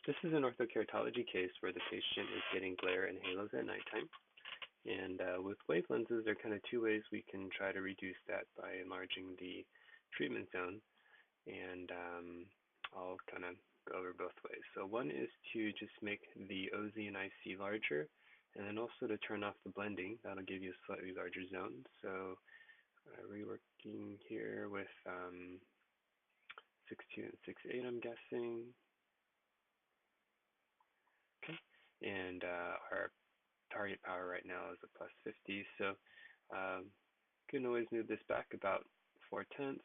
This is an orthokeratology case where the patient is getting glare and halos at nighttime. And with wave lenses, there are kind of two ways we can try to reduce that by enlarging the treatment zone. And I'll kind of go over both ways. So one is to just make the OZ and IC larger, and then also to turn off the blending. That'll give you a slightly larger zone. So reworking here with 6.2 and 6.8, I'm guessing. Okay, and our target power right now is a plus 50, so can always move this back about 4/10.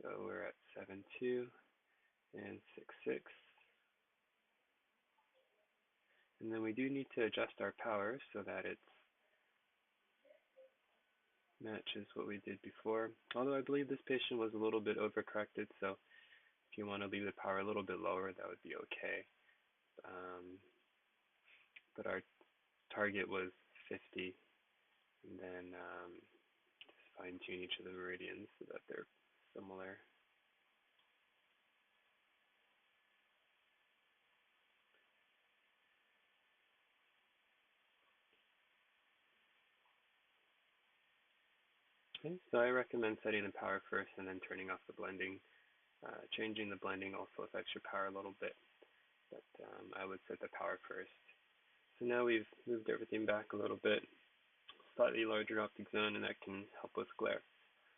So we're at 7.2 and 6.6. And then we do need to adjust our power so that it matches what we did before. Although I believe this patient was a little bit overcorrected, so if you want to leave the power a little bit lower, that would be okay. But our target was 50, and then just fine tune each of the meridians so that they're similar. Okay, so I recommend setting the power first and then turning off the blending. Changing the blending also affects your power a little bit, but I would set the power first. So now we've moved everything back a little bit, slightly larger optic zone, and that can help with glare.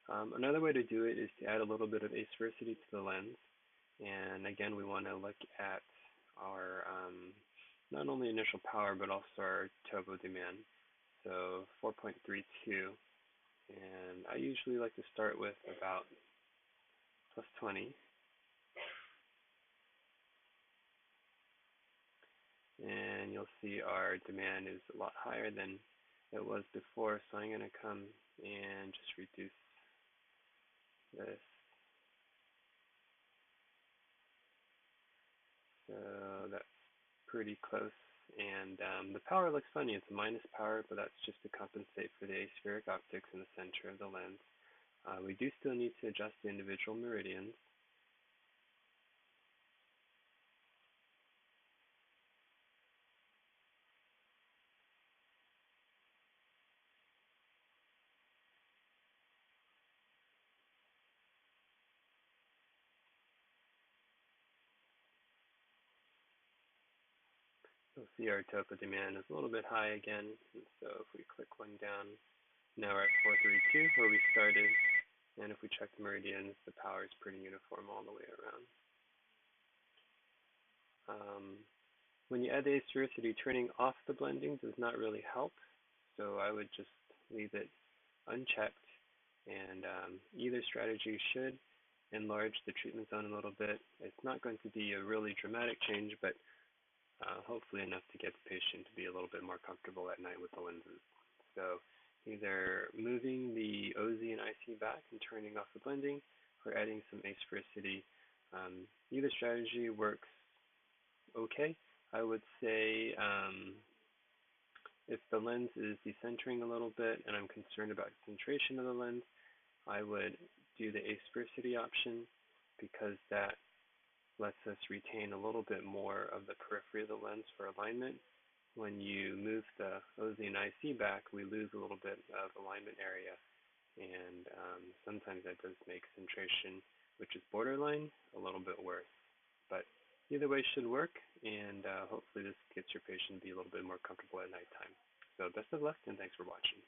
Another way to do it is to add a little bit of asphericity to the lens. And again, we want to look at our not only initial power, but also our topo demand. So 4.32. And I usually like to start with about plus 20. And you'll see our demand is a lot higher than it was before, so I'm going to come and just reduce this. So that's pretty close. And the power looks funny. It's a minus power, but that's just to compensate for the aspheric optics in the center of the lens. We do still need to adjust the individual meridians. You'll see our topo demand is a little bit high again, and so if we click one down, now we're at 432 where we started, and if we check the meridians, the power is pretty uniform all the way around. When you add the asphericity, turning off the blending does not really help, so I would just leave it unchecked, and either strategy should enlarge the treatment zone a little bit. It's not going to be a really dramatic change, but hopefully enough to get the patient to be a little bit more comfortable at night with the lenses. So either moving the OZ and IC back and turning off the blending, or adding some asphericity. Either strategy works okay. I would say if the lens is decentering a little bit and I'm concerned about centration of the lens, I would do the asphericity option because that lets us retain a little bit more of the periphery of the lens for alignment. When you move the OZ and IC back, we lose a little bit of alignment area, and sometimes that does make centration, which is borderline, a little bit worse. But either way should work, and hopefully this gets your patient to be a little bit more comfortable at nighttime. So best of luck, and thanks for watching.